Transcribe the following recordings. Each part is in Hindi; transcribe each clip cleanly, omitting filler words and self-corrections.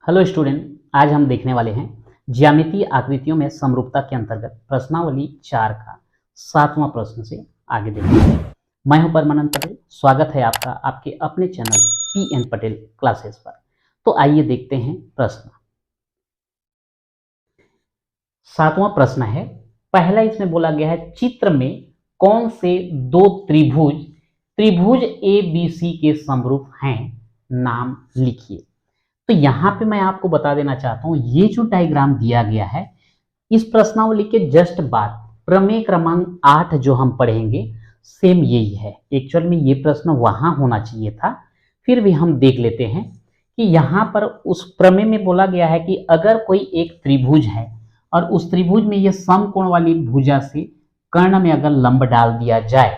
हेलो स्टूडेंट, आज हम देखने वाले हैं ज्यामितीय आकृतियों में समरूपता के अंतर्गत प्रश्नावली 4 का 7वां प्रश्न से आगे देखेंगे। मैं हूं परमानंद पटेल। स्वागत है आपका आपके अपने चैनल पीएन पटेल क्लासेस पर। तो आइए देखते हैं प्रश्न। 7वां प्रश्न है, पहला इसमें बोला गया है चित्र में कौन से दो त्रिभुज ए बी सी के समरूप हैं, नाम लिखिए। तो यहां पे मैं आपको बता देना चाहता हूं, ये जो डायग्राम दिया गया है इस प्रश्नावली के जस्ट बाद प्रमेय क्रमांक 8 जो हम पढ़ेंगे सेम यही है। एक्चुअल में ये प्रश्न वहां होना चाहिए था, फिर भी हम देख लेते हैं कि यहां पर उस प्रमेय में बोला गया है कि अगर कोई एक त्रिभुज है और उस त्रिभुज में ये समकोण वाली भुजा से कर्ण में अगर लंब डाल दिया जाए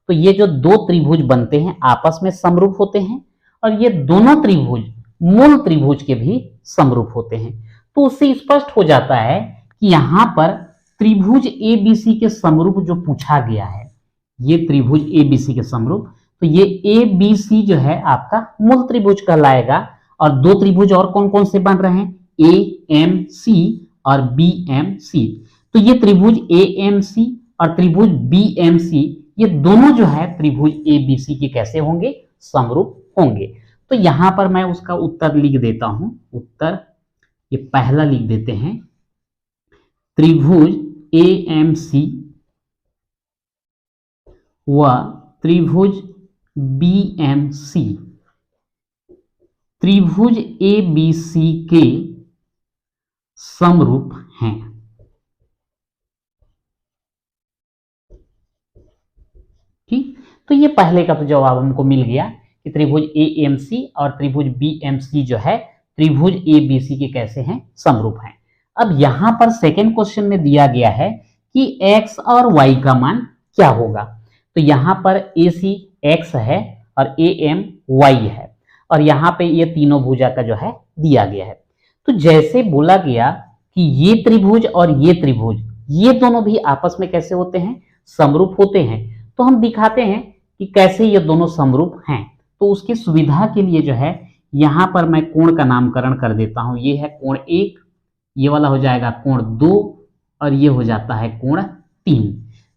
तो ये जो दो त्रिभुज बनते हैं आपस में समरूप होते हैं और ये दोनों त्रिभुज मूल त्रिभुज के भी समरूप होते हैं। तो उससे स्पष्ट हो जाता है कि यहां पर त्रिभुज एबीसी के समरूप जो पूछा गया है, ये त्रिभुज एबीसी के समरूप, तो ये एबीसी जो है आपका मूल त्रिभुज कहलाएगा। और दो त्रिभुज और कौन कौन से बन रहे हैं, ए एम सी और बी एम सी। तो ये त्रिभुज ए एम सी और त्रिभुज बी एम सी, ये दोनों जो है त्रिभुज एबीसी के कैसे होंगे, समरूप होंगे। तो यहां पर मैं उसका उत्तर लिख देता हूं। उत्तर ये पहला लिख देते हैं, त्रिभुज ए एम सी व त्रिभुज बी एम सी त्रिभुज ए बी सी के समरूप हैं। ठीक, तो ये पहले का तो जवाब हमको मिल गया कि त्रिभुज ए एम सी और त्रिभुज बी एम सी जो है त्रिभुज ए बी सी के कैसे हैं, समरूप हैं। अब यहां पर सेकेंड क्वेश्चन में दिया गया है कि x और y का मान क्या होगा। तो यहां पर ए सी एक्स है और ए एम वाई है और यहां पे ये तीनों भुजा का जो है दिया गया है। तो जैसे बोला गया कि ये त्रिभुज और ये त्रिभुज ये दोनों भी आपस में कैसे होते हैं, समरूप होते हैं। तो हम दिखाते हैं कि कैसे ये दोनों समरूप हैं। तो उसकी सुविधा के लिए जो है यहां पर मैं कोण का नामकरण कर देता हूं। ये है कोण 1, ये वाला हो जाएगा कोण 2 और ये हो जाता है कोण 3।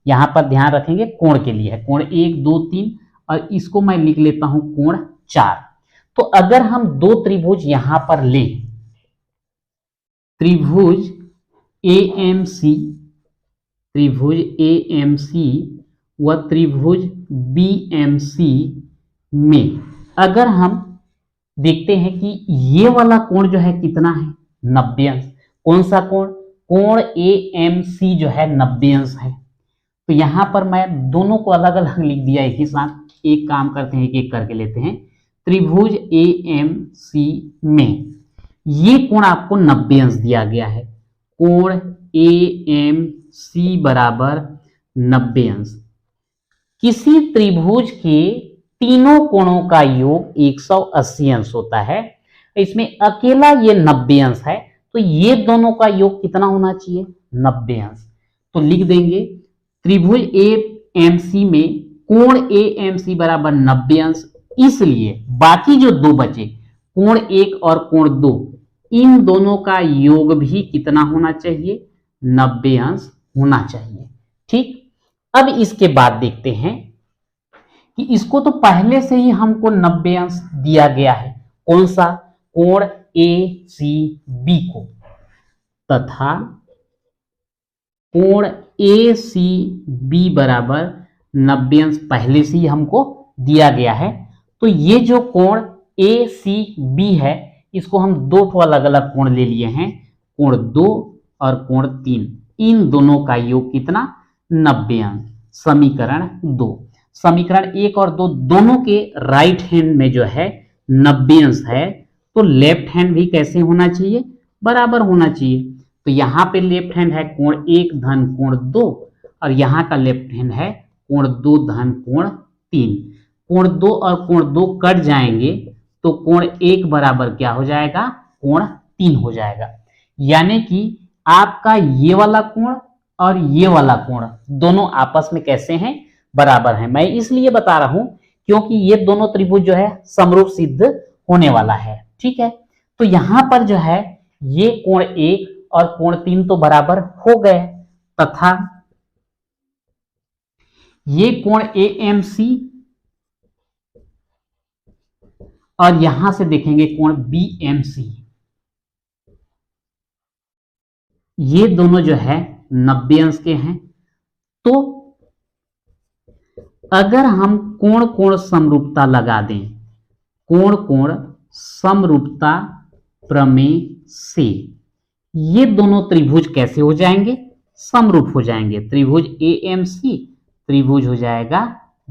यहां पर ध्यान रखेंगे कोण के लिए है कोण 1 2 3 और इसको मैं लिख लेता हूं कोण 4। तो अगर हम दो त्रिभुज यहां पर ले, त्रिभुज ए एम सी व त्रिभुज बी एम सी में अगर हम देखते हैं कि ये वाला कोण जो है कितना है, 90 अंश। कौन सा कोण, कोण ए एम सी जो है 90 अंश है। तो यहां पर मैं दोनों को अलग अलग लिख दिया एक ही साथ। एक काम करते हैं, एक एक करके लेते हैं। त्रिभुज ए एम सी में ये कोण आपको 90 अंश दिया गया है। कोण ए एम सी बराबर 90 अंश। किसी त्रिभुज के तीनों कोणों का योग 180 अंश होता है। इसमें अकेला ये 90 अंश है, तो ये दोनों का योग कितना होना चाहिए, 90 अंश। तो लिख देंगे त्रिभुज ए एम सी में कोण ए एम सी बराबर 90 अंश। इसलिए बाकी जो दो बचे कोण 1 और कोण 2, इन दोनों का योग भी कितना होना चाहिए, 90 अंश होना चाहिए। ठीक, अब इसके बाद देखते हैं कि इसको तो पहले से ही हमको 90 अंश दिया गया है। कौन सा, कोण ए सी बी को, तथा कोण ए सी बी बराबर 90 अंश पहले से ही हमको दिया गया है। तो ये जो कोण ए सी बी है इसको हम दो अलग अलग कोण ले लिए हैं, कोण 2 और कोण 3। इन दोनों का योग कितना, 90 अंश। समीकरण 2, समीकरण 1 और 2 दोनों के राइट हैंड में जो है 90 अंश है, तो लेफ्ट हैंड भी कैसे होना चाहिए, बराबर होना चाहिए। तो यहां पे लेफ्ट हैंड है कोण 1 धन कोण 2 और यहां का लेफ्ट हैंड है कोण 2 धन कोण 3। कोण 2 और कोण 2 कट जाएंगे तो कोण 1 बराबर क्या हो जाएगा, कोण 3 हो जाएगा। यानी कि आपका ये वाला कोण और ये वाला कोण दोनों आपस में कैसे हैं, बराबर हैं। मैं इसलिए बता रहा हूं क्योंकि ये दोनों त्रिभुज जो है समरूप सिद्ध होने वाला है। ठीक है, तो यहां पर जो है ये कोण 1 और कोण 3 तो बराबर हो गए, तथा ये कोण AMC और यहां से देखेंगे कोण BMC, ये दोनों जो है 90 अंश के हैं। तो अगर हम कोण कोण समरूपता लगा दें, कोण कोण समरूपता प्रमेय से ये दोनों त्रिभुज कैसे हो जाएंगे? समरूप हो जाएंगे। त्रिभुज AMC त्रिभुज हो जाएगा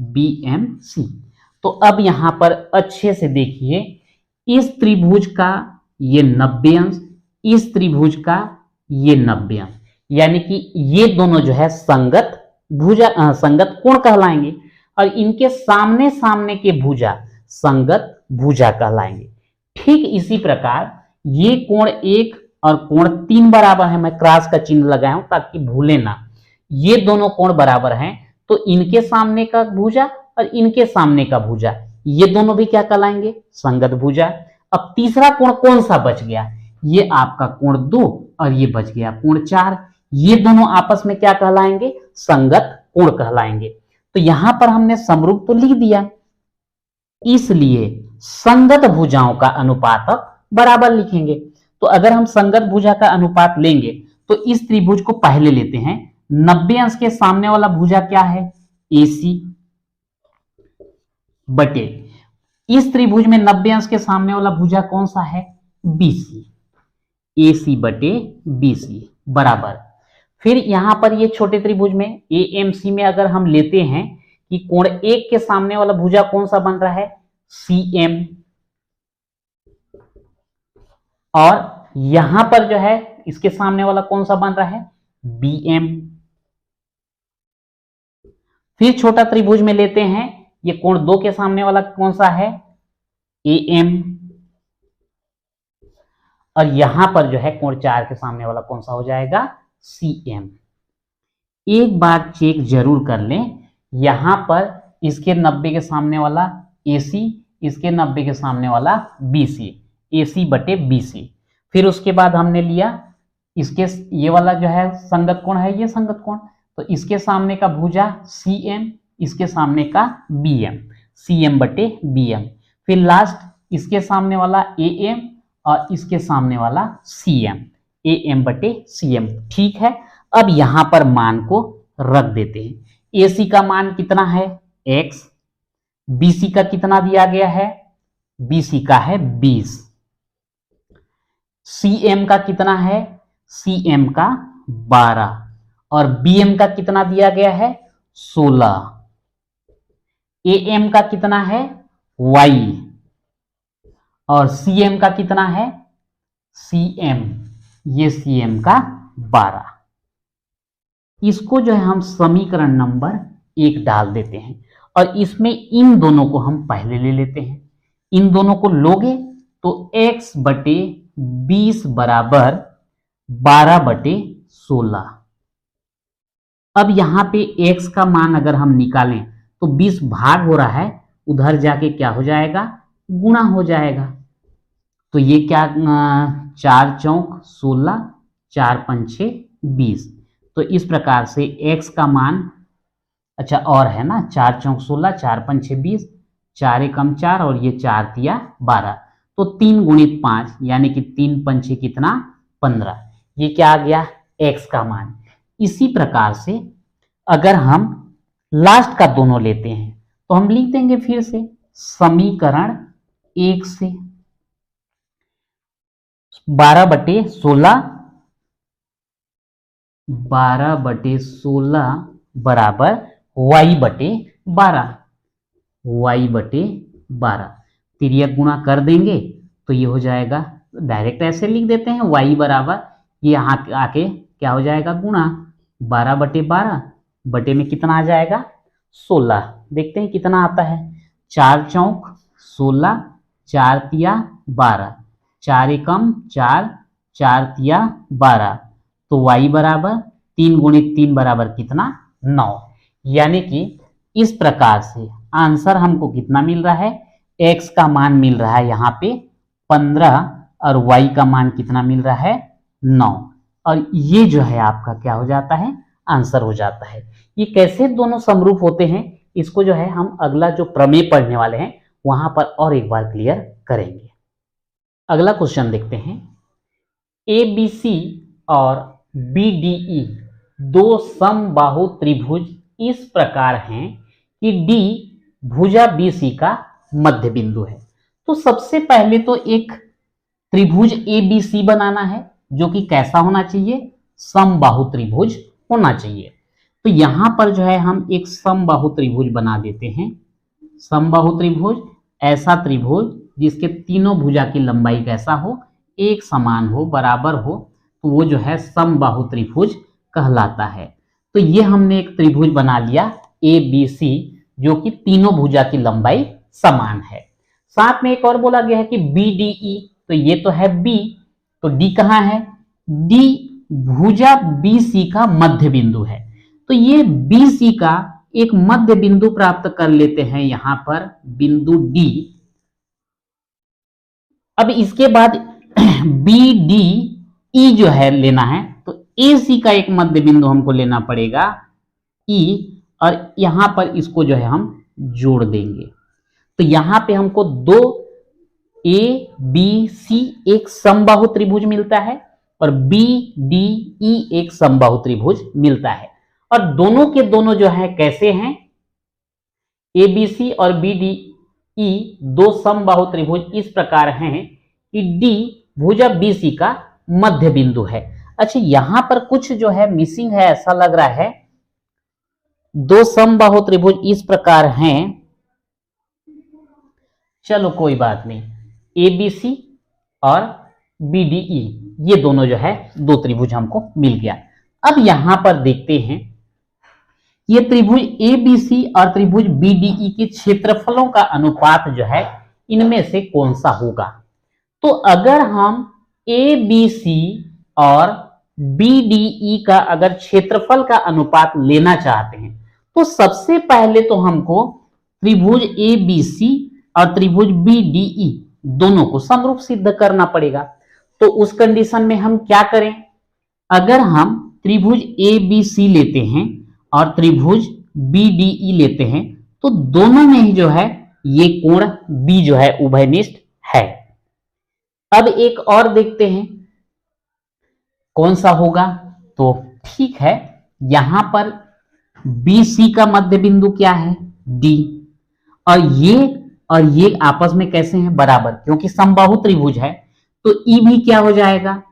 BMC। तो अब यहां पर अच्छे से देखिए, इस त्रिभुज का ये 90 अंश, इस त्रिभुज का ये 90 अंश, यानी कि ये दोनों जो है संगत भुजा संगत कोण कहलाएंगे, और इनके सामने सामने के भुजा संगत भुजा कहलाएंगे। ठीक इसी प्रकार ये कोण 1 और कोण 3 बराबर है, मैं क्रॉस का चिन्ह लगाया हूं ताकि भूले ना। ये दोनों कोण बराबर हैं, तो इनके सामने का भुजा और इनके सामने का भुजा, ये दोनों भी क्या कहलाएंगे? संगत भुजा। अब तीसरा कोण कौन सा बच गया? ये आपका कोण 2 और ये बच गया कोण 4, ये दोनों आपस में क्या कहलाएंगे? संगत कोण कहलाएंगे। तो यहां पर हमने समरूप तो लिख दिया, इसलिए संगत भुजाओं का अनुपात बराबर लिखेंगे। तो अगर हम संगत भुजा का अनुपात लेंगे तो इस त्रिभुज को पहले लेते हैं। 90 अंश के सामने वाला भुजा क्या है? AC बटे इस त्रिभुज में 90 अंश के सामने वाला भुजा कौन सा है? BC। AC बटे BC बराबर, फिर यहां पर ये छोटे त्रिभुज में AMC में अगर हम लेते हैं कि कोण 1 के सामने वाला भुजा कौन सा बन रहा है? CM, और यहां पर जो है इसके सामने वाला कौन सा बन रहा है? BM। फिर छोटा त्रिभुज में लेते हैं, ये कोण 2 के सामने वाला कौन सा है? AM, और यहां पर जो है कोण 4 के सामने वाला कौन सा हो जाएगा? CM। एक बात चेक जरूर कर लें, यहां पर इसके 90 के सामने वाला AC, इसके 90 के सामने वाला BC, AC बटे BC। फिर उसके बाद हमने लिया इसके, ये वाला जो है संगत कोण है, ये संगत कोण, तो इसके सामने का भुजा CM, इसके सामने का BM, CM बटे BM। फिर लास्ट इसके सामने वाला AM और इसके सामने वाला CM, AM बटे CM। ठीक है, अब यहां पर मान को रख देते हैं। AC का मान कितना है? X। BC का कितना दिया गया है? BC का है 20। CM का कितना है? CM का 12, और BM का कितना दिया गया है? 16। AM का कितना है? Y, और CM का कितना है? CM, ये CM का 12। इसको जो है हम समीकरण नंबर 1 डाल देते हैं, और इसमें इन दोनों को हम पहले ले लेते हैं। इन दोनों को लोगे तो x बटे 20 बराबर 12 बटे 16। अब यहां पे x का मान अगर हम निकालें तो 20 भाग हो रहा है, उधर जाके क्या हो जाएगा? गुणा हो जाएगा। तो ये क्या, 4 चौक 16, 4 पंचे 20। तो इस प्रकार से x का मान, अच्छा और है ना, 4 चौक 16, 4 पंचे 20, 4 एकम 4 और ये 4 तिया 12, तो 3 गुणित 5 यानी कि 3 पंचे कितना? 15। ये क्या आ गया? x का मान। इसी प्रकार से अगर हम लास्ट का दोनों लेते हैं तो हम लिख देंगे फिर से समीकरण 1 से 12 बटे 16, 12 बटे 16 बराबर y बटे 12, y बटे 12। तिर्यक गुणा कर देंगे तो ये हो जाएगा, डायरेक्ट ऐसे लिख देते हैं y बराबर, ये यहाँ आके क्या हो जाएगा? गुणा 12 बटे 12 बटे में कितना आ जाएगा? 16। देखते हैं कितना आता है। 4 चौक 16, 4 तिया 12, 4 एकम 4, 4 तिया 12, तो y बराबर 3 गुणित 3 बराबर कितना? 9। यानी कि इस प्रकार से आंसर हमको कितना मिल रहा है? x का मान मिल रहा है यहाँ पे 15 और y का मान कितना मिल रहा है 9, और ये जो है आपका क्या हो जाता है आंसर हो जाता है। ये कैसे दोनों समरूप होते हैं इसको जो है हम अगला जो प्रमेय पढ़ने वाले हैं वहां पर और एक बार क्लियर करेंगे। अगला क्वेश्चन देखते हैं। ABC और BDE दो समबाहु त्रिभुज इस प्रकार हैं कि D भुजा BC का मध्य बिंदु है। तो सबसे पहले तो एक त्रिभुज ABC बनाना है जो कि कैसा होना चाहिए समबाहु त्रिभुज होना चाहिए। तो यहां पर जो है हम एक समबाहु त्रिभुज बना देते हैं। समबाहु त्रिभुज ऐसा त्रिभुज जिसके तीनों भुजा की लंबाई कैसा हो एक समान हो बराबर हो, तो वो जो है समबाहु त्रिभुज कहलाता है। तो ये हमने एक त्रिभुज बना लिया ABC जो कि तीनों भुजा की लंबाई समान है। साथ में एक और बोला गया है कि BDE, तो ये तो है B, तो D कहां है D भुजा BC का मध्य बिंदु है। तो ये BC का एक मध्य बिंदु प्राप्त कर लेते हैं यहां पर बिंदु D। अब इसके बाद BDE जो है लेना है, तो AC का एक मध्य बिंदु हमको लेना पड़ेगा E, और यहां पर इसको जो है हम जोड़ देंगे। तो यहां पे हमको दो ABC एक समबाहु त्रिभुज मिलता है और BDE एक समबाहु त्रिभुज मिलता है। और दोनों के दोनों जो है कैसे हैं ABC और BDE दो समबाहु त्रिभुज इस प्रकार हैं कि D भुजा BC का मध्य बिंदु है। अच्छा यहां पर कुछ जो है मिसिंग है ऐसा लग रहा है। दो समबाहु त्रिभुज इस प्रकार हैं, चलो कोई बात नहीं, ABC और BDE ये दोनों जो है दो त्रिभुज हमको मिल गया। अब यहां पर देखते हैं ये त्रिभुज ABC और त्रिभुज BDE के क्षेत्रफलों का अनुपात जो है इनमें से कौन सा होगा। तो अगर हम ABC और BDE का अगर क्षेत्रफल का अनुपात लेना चाहते हैं तो सबसे पहले तो हमको त्रिभुज ABC और त्रिभुज BDE दोनों को समरूप सिद्ध करना पड़ेगा। तो उस कंडीशन में हम क्या करें, अगर हम त्रिभुज ABC लेते हैं और त्रिभुज BDE लेते हैं तो दोनों में ही जो है ये कोण B जो है उभयनिष्ठ है। अब एक और देखते हैं कौन सा होगा। तो ठीक है, यहां पर BC का मध्य बिंदु क्या है D, और ये आपस में कैसे हैं बराबर, क्योंकि समबाहु त्रिभुज है। तो E भी क्या हो जाएगा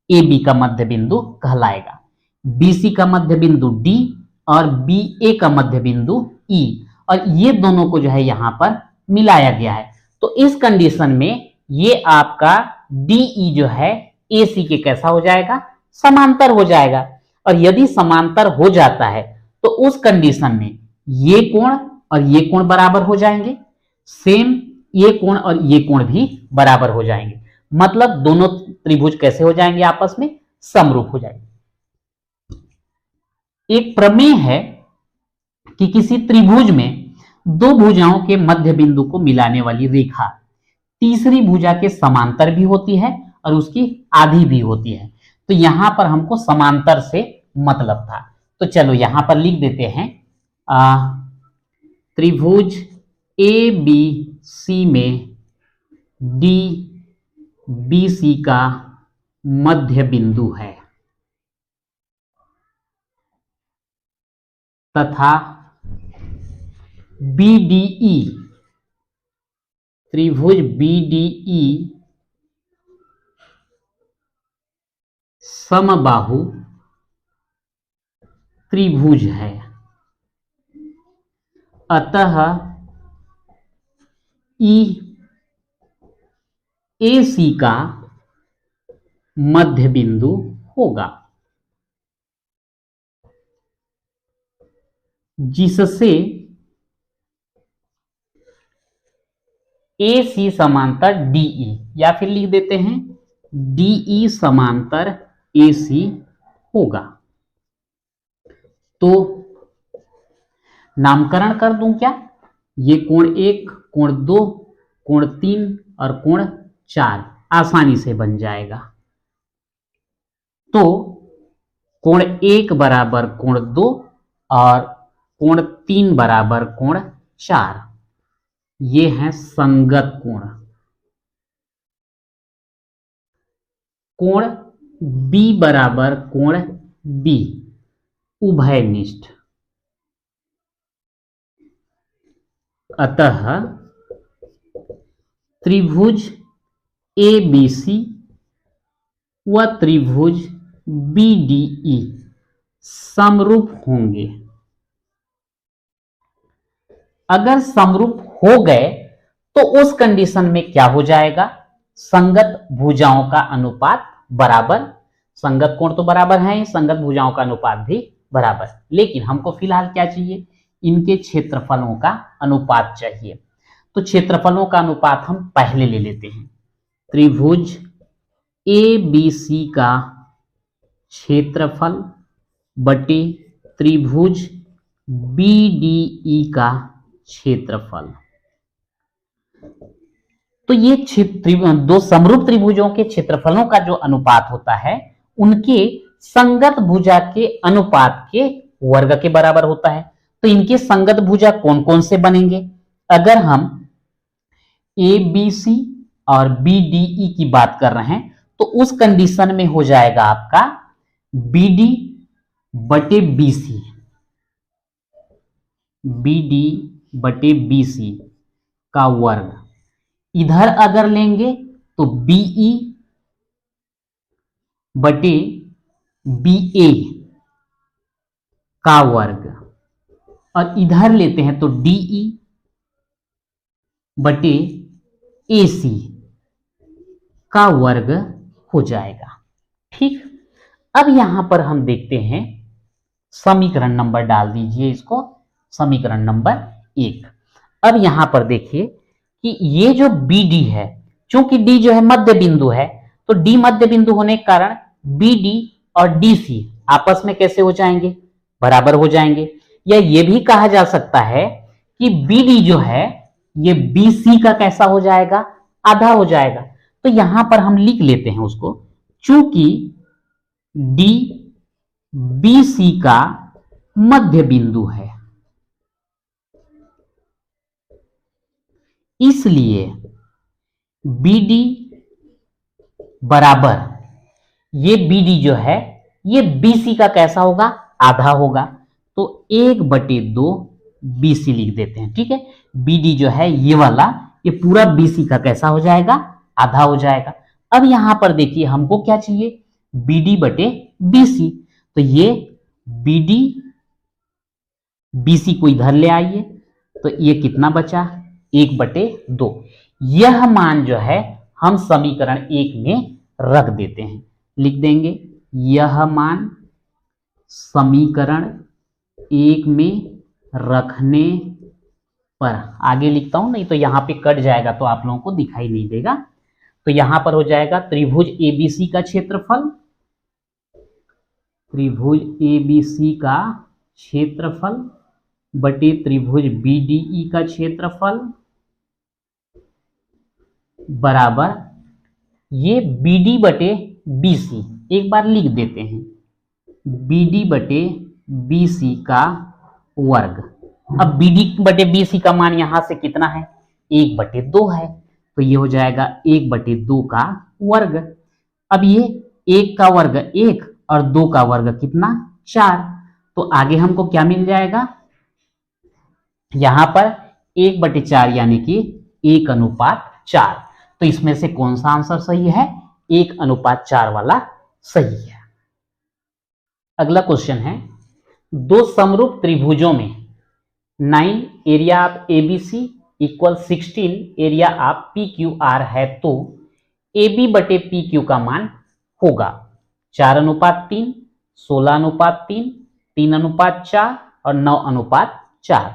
AB का मध्य बिंदु कहलाएगा। BC का मध्य बिंदु D और BA का मध्य बिंदु E, और ये दोनों को जो है यहां पर मिलाया गया है। तो इस कंडीशन में ये आपका DE जो है AC के कैसा हो जाएगा समांतर हो जाएगा। और यदि समांतर हो जाता है तो उस कंडीशन में ये कोण और ये कोण बराबर हो जाएंगे, सेम ये कोण और ये कोण भी बराबर हो जाएंगे। मतलब दोनों त्रिभुज कैसे हो जाएंगे आपस में समरूप हो जाएंगे। एक प्रमेय है कि किसी त्रिभुज में दो भुजाओं के मध्य बिंदु को मिलाने वाली रेखा तीसरी भुजा के समांतर भी होती है और उसकी आधी भी होती है। तो यहां पर हमको समांतर से मतलब था, तो चलो यहां पर लिख देते हैं त्रिभुज ABC में DBC का मध्य बिंदु है तथा BDE त्रिभुज BDE समबाहु त्रिभुज है। अतः EAC का मध्य बिंदु होगा, जिससे AC समांतर DE, या फिर लिख देते हैं DE समांतर AC होगा। तो नामकरण कर दूं क्या, ये कोण 1, कोण 2, कोण 3 और कोण 4 आसानी से बन जाएगा। तो कोण 1 बराबर कोण 2 और कोण 3 बराबर कोण 4, ये है संगत कोण। कोण B बराबर कोण B उभयनिष्ठ। अतः त्रिभुज ABC व त्रिभुज BDE समरूप होंगे। अगर समरूप हो गए तो उस कंडीशन में क्या हो जाएगा, संगत भुजाओं का अनुपात बराबर, संगत कोण तो बराबर है, संगत भुजाओं का अनुपात भी बराबर। लेकिन हमको फिलहाल क्या चाहिए, इनके क्षेत्रफलों का अनुपात चाहिए। तो क्षेत्रफलों का अनुपात हम पहले ले लेते हैं। त्रिभुज ABC का क्षेत्रफल बटे त्रिभुज BDE का क्षेत्रफल। तो ये दो समरूप त्रिभुजों के क्षेत्रफलों का जो अनुपात होता है उनके संगत भुजा के अनुपात के वर्ग के बराबर होता है। तो इनके संगत भुजा कौन कौन से बनेंगे, अगर हम ABC और BDE की बात कर रहे हैं तो उस कंडीशन में हो जाएगा आपका BD बटे BC, BD बटे BC का वर्ग। इधर अगर लेंगे तो BE बटे BA का वर्ग, और इधर लेते हैं तो DE बटे AC का वर्ग हो जाएगा। ठीक, अब यहां पर हम देखते हैं समीकरण नंबर, डाल दीजिए इसको, समीकरण नंबर 1। अब यहां पर देखिए कि ये जो BD है, चूंकि D जो है मध्य बिंदु है, तो D मध्य बिंदु होने के कारण BD और DC आपस में कैसे हो जाएंगे, बराबर हो जाएंगे। या ये भी कहा जा सकता है कि BD जो है ये BC का कैसा हो जाएगा, आधा हो जाएगा। तो यहां पर हम लिख लेते हैं उसको, चूंकि D BC का मध्य बिंदु है, इसलिए BD बराबर ये BD जो है ये BC का कैसा होगा, आधा होगा। तो 1/2 BC लिख देते हैं। ठीक है, BD जो है ये वाला, ये पूरा BC का कैसा हो जाएगा, आधा हो जाएगा। अब यहां पर देखिए हमको क्या चाहिए, BD बटे BC। तो ये BD BC को इधर ले आइए, तो ये कितना बचा, 1/2। यह मान जो है हम समीकरण 1 में रख देते हैं, लिख देंगे यह मान समीकरण 1 में रखने पर, आगे लिखता हूं नहीं तो यहां पे कट जाएगा तो आप लोगों को दिखाई नहीं देगा। तो यहां पर हो जाएगा त्रिभुज ABC का क्षेत्रफल, त्रिभुज ABC का क्षेत्रफल बटे त्रिभुज BDE का क्षेत्रफल बराबर ये BD बटे BC, एक बार लिख देते हैं, BD बटे BC का वर्ग। अब BD बटे BC का मान यहां से कितना है, 1/2 है, तो ये हो जाएगा 1/2 का वर्ग। अब ये 1 का वर्ग 1 और 2 का वर्ग कितना, 4। तो आगे हमको क्या मिल जाएगा, यहां पर 1/4 यानी कि 1:4। तो इसमें से कौन सा आंसर सही है, 1:4 वाला सही है। अगला क्वेश्चन है, दो समरूप त्रिभुजों में 9 area of ABC equal 16 area of PQR है, तो AB बटे PQ का मान होगा 4:3, 16:3, 3:4 और 9:4।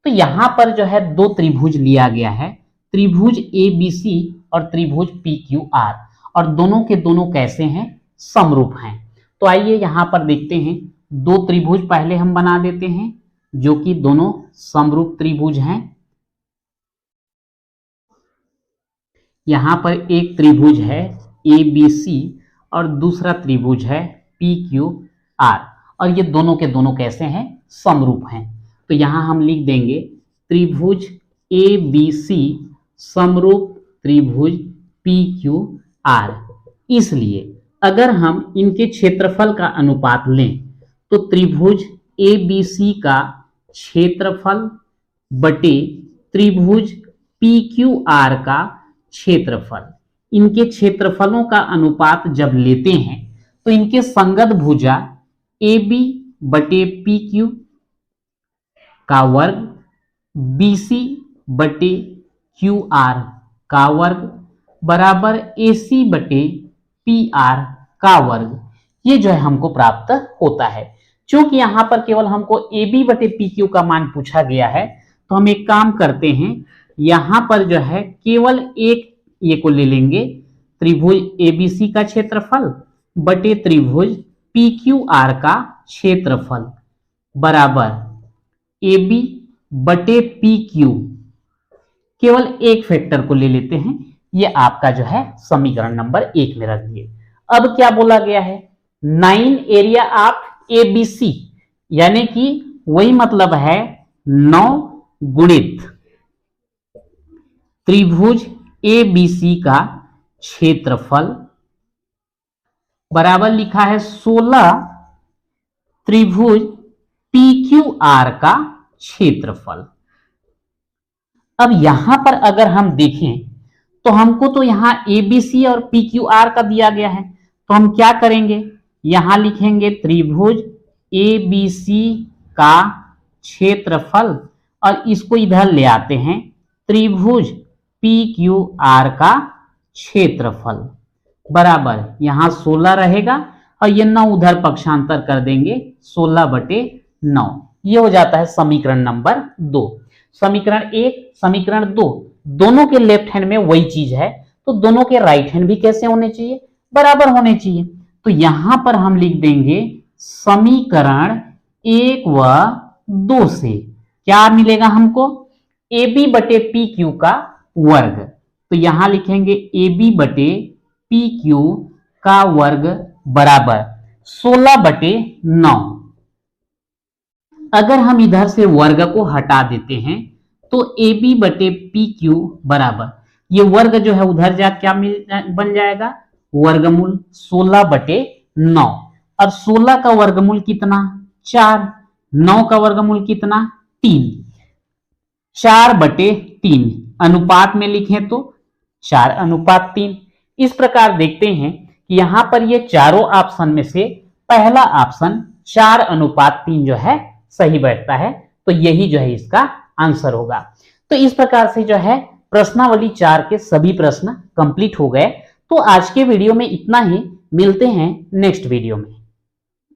तो यहां पर जो है दो त्रिभुज लिया गया है, त्रिभुज ABC और त्रिभुज PQR, और दोनों के दोनों कैसे हैं, समरूप हैं। तो आइए यहां पर देखते हैं, दो त्रिभुज पहले हम बना देते हैं जो कि दोनों समरूप त्रिभुज हैं। यहां पर एक त्रिभुज है ABC और दूसरा त्रिभुज है PQR, और ये दोनों के दोनों कैसे हैं, समरूप हैं। तो यहां हम लिख देंगे त्रिभुज ABC समरूप त्रिभुज PQR। इसलिए अगर हम इनके क्षेत्रफल का अनुपात लें तो त्रिभुज ABC का क्षेत्रफल बटे त्रिभुज PQR का क्षेत्रफल, इनके क्षेत्रफलों का अनुपात जब लेते हैं तो इनके संगत भुजा AB बटे PQ का वर्ग BC बटे QR का वर्ग बराबर AC बटे PR का वर्ग, ये जो है हमको प्राप्त होता है। क्योंकि यहां पर केवल हमको AB बटे PQ का मान पूछा गया है, तो हम एक काम करते हैं, यहां पर जो है केवल एक ये को ले लेंगे, त्रिभुज ABC का क्षेत्रफल बटे त्रिभुज PQR का क्षेत्रफल बराबर AB बटे PQ, केवल एक फैक्टर को ले लेते हैं। ये आपका जो है समीकरण नंबर 1 में रख दिए। अब क्या बोला गया है, 9 एरिया ऑफ ABC, यानी कि वही मतलब है 9 गुणित त्रिभुज ABC का क्षेत्रफल बराबर लिखा है 16 त्रिभुज PQR का क्षेत्रफल। अब यहां पर अगर हम देखें तो हमको तो यहां ABC और PQR का दिया गया है, तो हम क्या करेंगे, यहां लिखेंगे त्रिभुज ABC का क्षेत्रफल और इसको इधर ले आते हैं त्रिभुज PQR का क्षेत्रफल बराबर, यहां 16 रहेगा और ये 9 उधर पक्षांतर कर देंगे, 16 बटे 9। ये हो जाता है समीकरण नंबर 2। समीकरण 1, समीकरण 2 दोनों के लेफ्ट हैंड में वही चीज है, तो दोनों के राइट हैंड भी कैसे होने चाहिए, बराबर होने चाहिए। तो यहां पर हम लिख देंगे समीकरण 1 व 2 से क्या मिलेगा हमको, AB बटे PQ का वर्ग, तो यहां लिखेंगे AB बटे PQ का वर्ग बराबर 16 बटे 9। अगर हम इधर से वर्ग को हटा देते हैं तो AB बटे PQ बराबर, ये वर्ग जो है उधर जा क्या बन जाएगा, वर्गमूल 16 बटे 9, और 16 का वर्गमूल कितना 4, 9 का वर्गमूल कितना 3, 4 बटे 3, अनुपात में लिखें तो 4:3। इस प्रकार देखते हैं कि यहां पर ये चारों ऑप्शन में से पहला ऑप्शन 4:3 जो है सही बैठता है, तो यही जो है इसका आंसर होगा। तो इस प्रकार से जो है प्रश्नावली 4 के सभी प्रश्न कंप्लीट हो गए। तो आज के वीडियो में इतना ही, मिलते हैं नेक्स्ट वीडियो में।